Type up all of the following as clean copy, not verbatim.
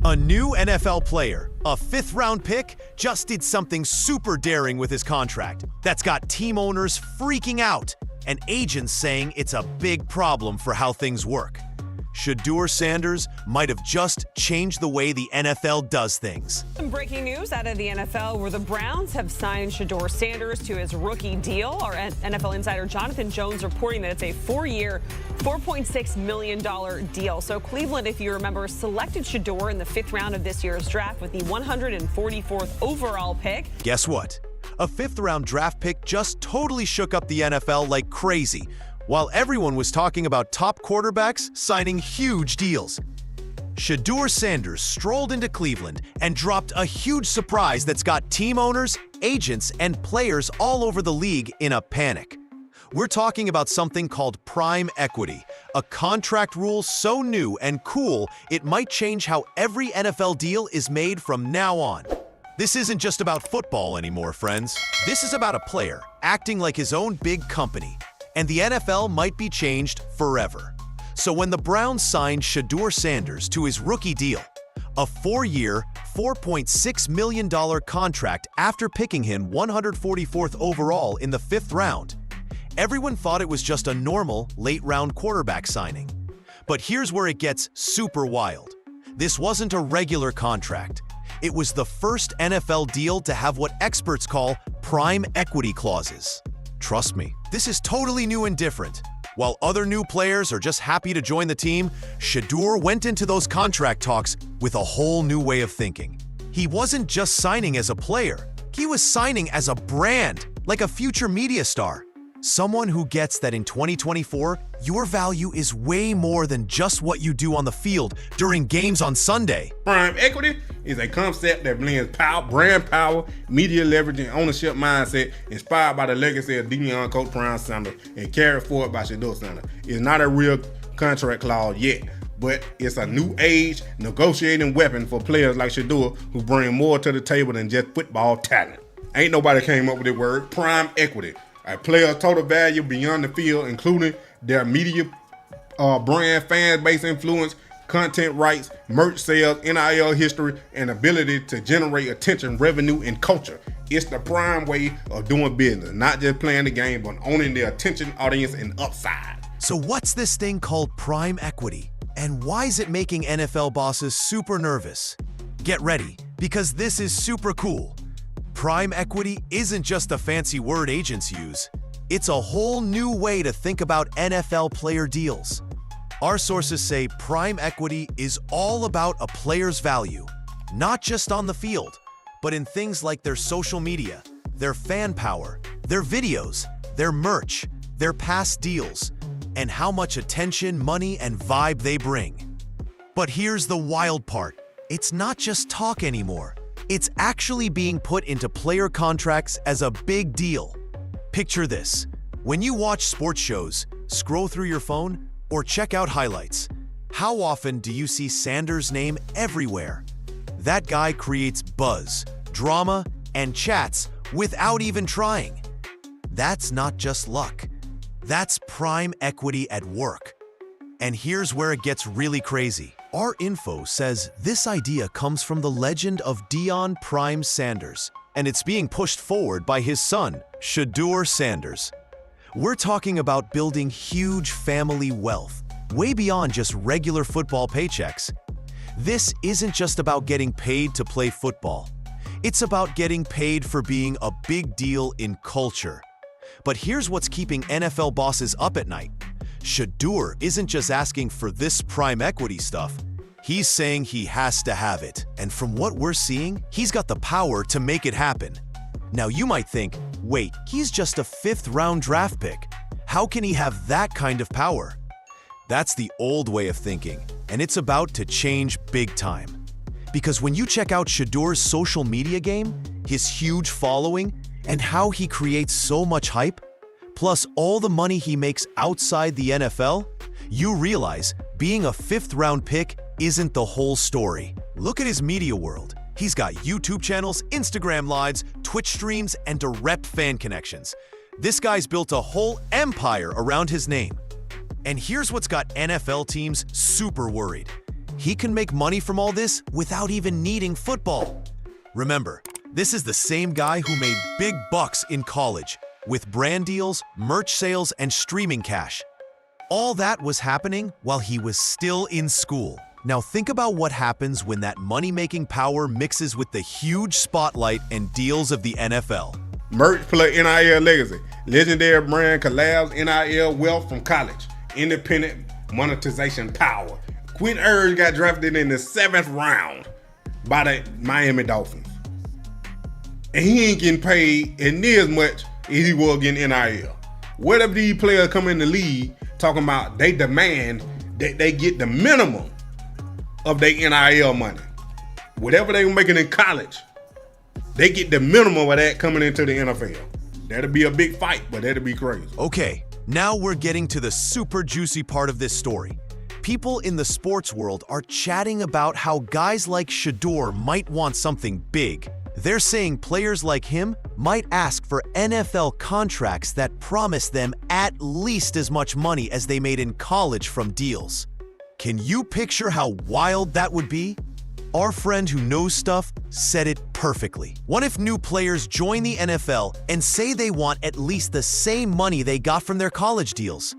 A new NFL player, a fifth-round pick, just did something super daring with his contract that's got team owners freaking out and agents saying it's a big problem for how things work. Shedeur Sanders might have just changed the way the NFL does things. Some breaking news out of the NFL where the Browns have signed Shedeur Sanders to his rookie deal. Our NFL insider Jonathan Jones reporting that it's a 4-year, $4.6 million deal. So Cleveland, if you remember, selected Shedeur in the 5th round of this year's draft with the 144th overall pick. Guess what? A 5th-round draft pick just totally shook up the NFL like crazy, while everyone was talking about top quarterbacks signing huge deals. Shedeur Sanders strolled into Cleveland and dropped a huge surprise that's got team owners, agents, and players all over the league in a panic. We're talking about something called prime equity, a contract rule so new and cool it might change how every NFL deal is made from now on. This isn't just about football anymore, friends. This is about a player acting like his own big company. And the NFL might be changed forever. So when the Browns signed Shedeur Sanders to his rookie deal, a 4-year, $4.6 million contract after picking him 144th overall in the 5th round, everyone thought it was just a normal late-round quarterback signing. But here's where it gets super wild. This wasn't a regular contract. It was the first NFL deal to have what experts call prime equity clauses. Trust me, this is totally new and different. While other new players are just happy to join the team, Shedeur went into those contract talks with a whole new way of thinking. He wasn't just signing as a player, he was signing as a brand, like a future media star. Someone who gets that in 2024, your value is way more than just what you do on the field during games on Sunday. Prime equity is a concept that blends brand power, media leverage, and ownership mindset inspired by the legacy of Deion coach Shedeur Sanders and carried forward by Shedeur Sanders. It's not a real contract clause yet, but it's a new age negotiating weapon for players like Shedeur who bring more to the table than just football talent. Ain't nobody came up with the word prime equity. A player's total value beyond the field, including their media, brand, fan base influence, content rights, merch sales, NIL history, and ability to generate attention, revenue, and culture. It's the prime way of doing business, not just playing the game, but owning the attention, audience, and upside. So what's this thing called prime equity? And why is it making NFL bosses super nervous? Get ready, because this is super cool. Prime equity isn't just a fancy word agents use. It's a whole new way to think about NFL player deals. Our sources say prime equity is all about a player's value, not just on the field, but in things like their social media, their fan power, their videos, their merch, their past deals, and how much attention, money, and vibe they bring. But here's the wild part. It's not just talk anymore. It's actually being put into player contracts as a big deal. Picture this. When you watch sports shows, scroll through your phone, or check out highlights, how often do you see Sanders' name everywhere? That guy creates buzz, drama, and chats without even trying. That's not just luck. That's prime equity at work. And here's where it gets really crazy. Our info says this idea comes from the legend of Deion Prime Sanders, and it's being pushed forward by his son, Shedeur Sanders. We're talking about building huge family wealth, way beyond just regular football paychecks. This isn't just about getting paid to play football. It's about getting paid for being a big deal in culture. But here's what's keeping NFL bosses up at night. Shedeur isn't just asking for this prime equity stuff. He's saying he has to have it. And from what we're seeing, he's got the power to make it happen. Now you might think, wait, he's just a 5th-round draft pick. How can he have that kind of power? That's the old way of thinking, and it's about to change big time. Because when you check out Shedeur's social media game, his huge following, and how he creates so much hype, plus all the money he makes outside the NFL, you realize being a 5th-round pick isn't the whole story. Look at his media world. He's got YouTube channels, Instagram lives, Twitch streams, and direct fan connections. This guy's built a whole empire around his name. And here's what's got NFL teams super worried. he can make money from all this without even needing football. Remember, this is the same guy who made big bucks in college with brand deals, merch sales, and streaming cash. All that was happening while he was still in school. Now think about what happens when that money-making power mixes with the huge spotlight and deals of the NFL. Merch play NIL legacy. Legendary brand collabs NIL wealth from college. Independent monetization power. Quinn Ewers got drafted in the 7th round by the Miami Dolphins. And he ain't getting paid near as much as he was getting NIL. Whatever these players come in the league talking about, they demand that they get the minimum of their NIL money. Whatever they were making in college, they get the minimum of that coming into the NFL. That'll be a big fight, but that'll be crazy. Okay, now we're getting to the super juicy part of this story. People in the sports world are chatting about how guys like Shedeur might want something big. They're saying players like him might ask for NFL contracts that promise them at least as much money as they made in college from deals. Can you picture how wild that would be? Our friend who knows stuff said it perfectly. What if new players join the NFL and say they want at least the same money they got from their college deals?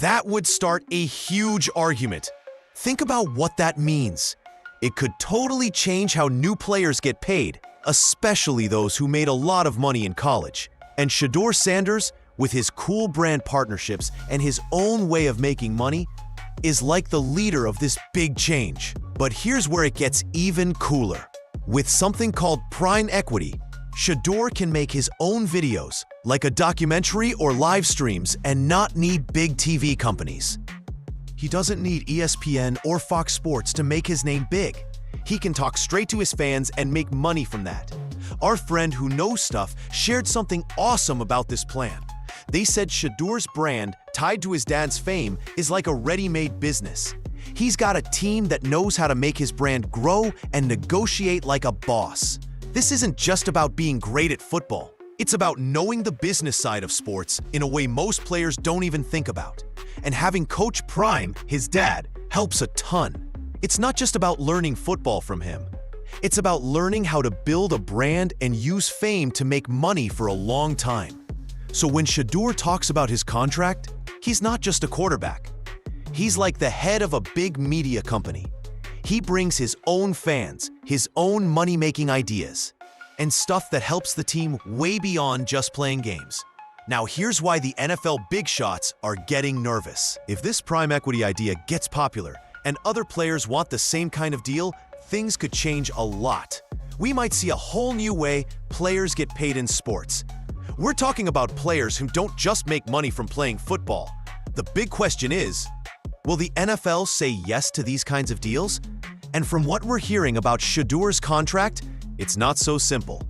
That would start a huge argument. Think about what that means. It could totally change how new players get paid, especially those who made a lot of money in college. And Shedeur Sanders, with his cool brand partnerships and his own way of making money, is like the leader of this big change. But here's where it gets even cooler. With something called Prime Equity, Shedeur can make his own videos, like a documentary or live streams, and not need big TV companies. He doesn't need ESPN or Fox Sports to make his name big. He can talk straight to his fans and make money from that. Our friend who knows stuff shared something awesome about this plan. They said Shedeur's brand, tied to his dad's fame, is like a ready-made business. He's got a team that knows how to make his brand grow and negotiate like a boss. This isn't just about being great at football. It's about knowing the business side of sports in a way most players don't even think about. And having Coach Prime, his dad, helps a ton. It's not just about learning football from him. It's about learning how to build a brand and use fame to make money for a long time. So when Shedeur talks about his contract, he's not just a quarterback. He's like the head of a big media company. He brings his own fans, his own money-making ideas, and stuff that helps the team way beyond just playing games. Now here's why the NFL big shots are getting nervous. If this Prime Equity idea gets popular and other players want the same kind of deal, things could change a lot. We might see a whole new way players get paid in sports. We're talking about players who don't just make money from playing football. The big question is, will the NFL say yes to these kinds of deals? And from what we're hearing about Shedeur's contract, it's not so simple.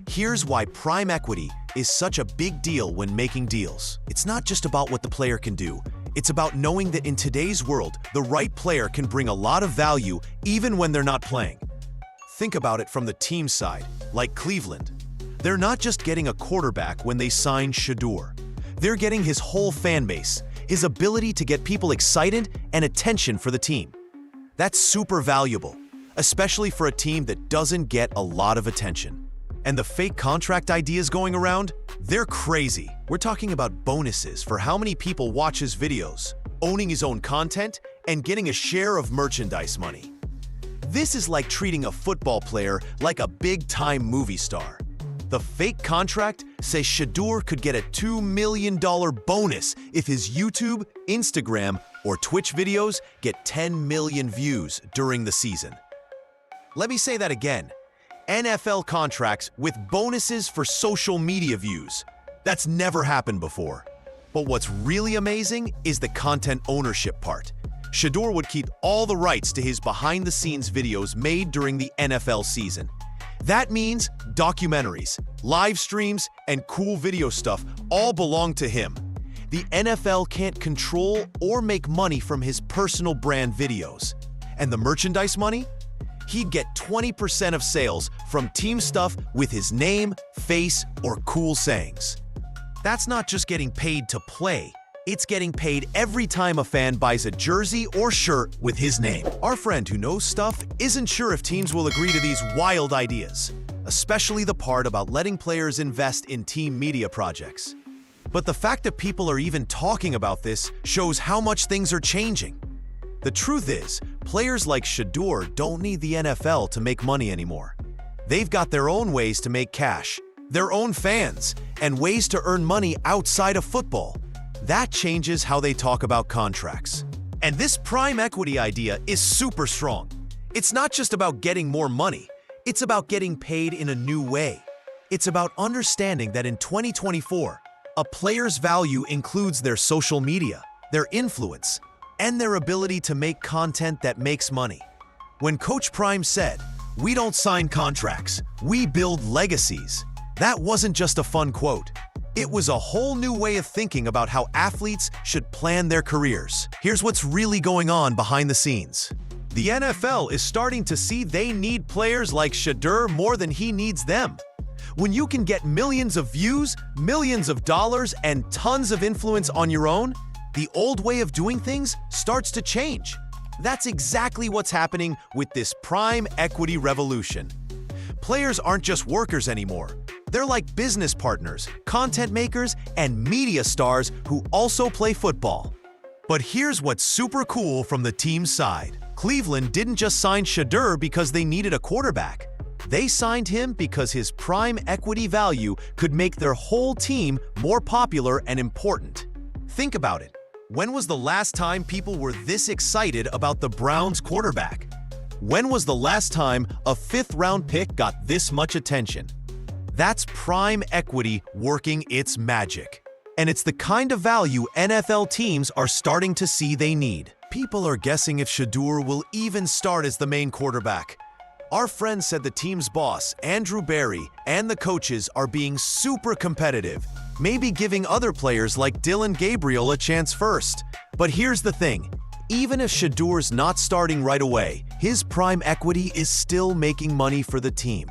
Here's why Prime Equity is such a big deal when making deals. It's not just about what the player can do. It's about knowing that in today's world, the right player can bring a lot of value even when they're not playing. Think about it from the team side, like Cleveland. They're not just getting a quarterback when they sign Shedeur. They're getting his whole fan base, his ability to get people excited and attention for the team. That's super valuable, especially for a team that doesn't get a lot of attention. And the fake contract ideas going around, they're crazy. We're talking about bonuses for how many people watch his videos, owning his own content, and getting a share of merchandise money. This is like treating a football player like a big-time movie star. The fake contract says Shedeur could get a $2 million bonus if his YouTube, Instagram, or Twitch videos get 10 million views during the season. Let me say that again. NFL contracts with bonuses for social media views. That's never happened before. But what's really amazing is the content ownership part. Shedeur would keep all the rights to his behind-the-scenes videos made during the NFL season. That means documentaries, live streams, and cool video stuff all belong to him. The NFL can't control or make money from his personal brand videos. And the merchandise money? He'd get 20% of sales from team stuff with his name, face, or cool sayings. That's not just getting paid to play. It's getting paid every time a fan buys a jersey or shirt with his name. Our friend who knows stuff isn't sure if teams will agree to these wild ideas, especially the part about letting players invest in team media projects. But the fact that people are even talking about this shows how much things are changing. The truth is, players like Shedeur don't need the NFL to make money anymore. They've got their own ways to make cash, their own fans, and ways to earn money outside of football. That changes how they talk about contracts. And this prime equity idea is super strong. It's not just about getting more money, it's about getting paid in a new way. It's about understanding that in 2024, a player's value includes their social media, their influence, and their ability to make content that makes money. When Coach Prime said, "We don't sign contracts, we build legacies," that wasn't just a fun quote. It was a whole new way of thinking about how athletes should plan their careers. Here's what's really going on behind the scenes. The NFL is starting to see they need players like Shedeur more than he needs them. When you can get millions of views, millions of dollars, and tons of influence on your own, the old way of doing things starts to change. That's exactly what's happening with this prime equity revolution. Players aren't just workers anymore. They're like business partners, content makers, and media stars who also play football. But here's what's super cool from the team's side. Cleveland didn't just sign Shedeur because they needed a quarterback. They signed him because his prime equity value could make their whole team more popular and important. Think about it. When was the last time people were this excited about the Browns quarterback? When was the last time a fifth-round pick got this much attention? That's prime equity working its magic. And it's the kind of value NFL teams are starting to see they need. People are guessing if Shedeur will even start as the main quarterback. Our friend said the team's boss, Andrew Berry, and the coaches are being super competitive, maybe giving other players like Dillon Gabriel a chance first. But here's the thing. Even if Shedeur's not starting right away, his prime equity is still making money for the team.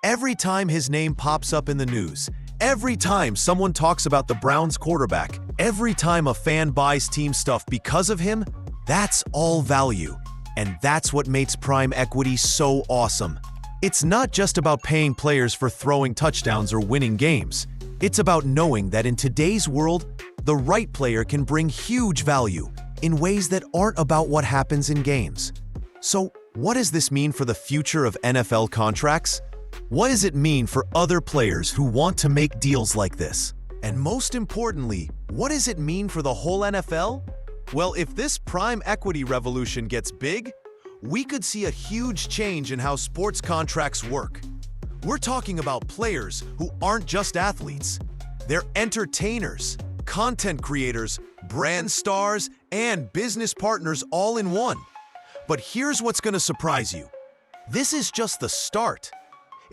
Every time his name pops up in the news, every time someone talks about the Browns quarterback, every time a fan buys team stuff because of him, that's all value. And that's what makes prime equity so awesome. It's not just about paying players for throwing touchdowns or winning games. It's about knowing that in today's world, the right player can bring huge value in ways that aren't about what happens in games. So, what does this mean for the future of NFL contracts? What does it mean for other players who want to make deals like this? And most importantly, what does it mean for the whole NFL? Well, if this prime equity revolution gets big, we could see a huge change in how sports contracts work. We're talking about players who aren't just athletes. They're entertainers, content creators, brand stars, and business partners all in one. But here's what's going to surprise you. This is just the start.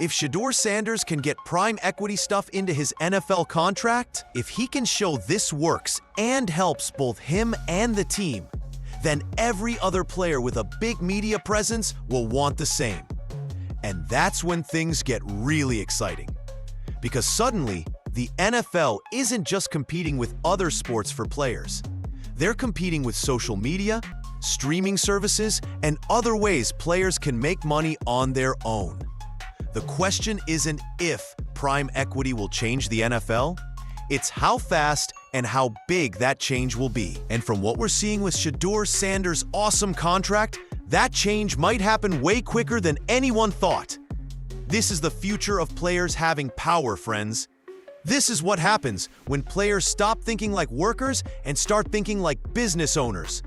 If Shedeur Sanders can get prime equity stuff into his NFL contract, if he can show this works and helps both him and the team, then every other player with a big media presence will want the same. And that's when things get really exciting. Because suddenly, the NFL isn't just competing with other sports for players. They're competing with social media, streaming services, and other ways players can make money on their own. The question isn't if prime equity will change the NFL, it's how fast and how big that change will be. And from what we're seeing with Shedeur Sanders' awesome contract, that change might happen way quicker than anyone thought. This is the future of players having power, friends. This is what happens when players stop thinking like workers and start thinking like business owners.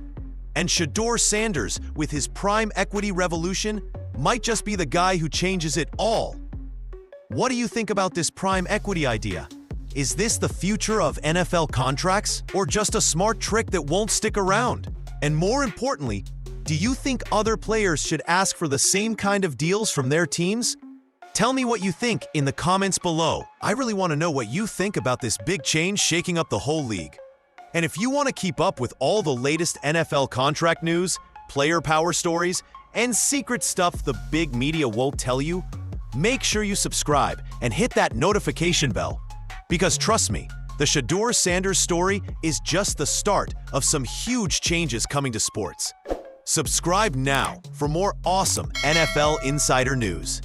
And Shedeur Sanders, with his prime equity revolution, might just be the guy who changes it all. What do you think about this prime equity idea? Is this the future of NFL contracts, or just a smart trick that won't stick around? And more importantly, do you think other players should ask for the same kind of deals from their teams? Tell me what you think in the comments below. I really want to know what you think about this big change shaking up the whole league. And if you want to keep up with all the latest NFL contract news, player power stories, and secret stuff the big media won't tell you, make sure you subscribe and hit that notification bell. Because trust me, The Shedeur Sanders story is just the start of some huge changes coming to sports. Subscribe now for more awesome NFL insider news.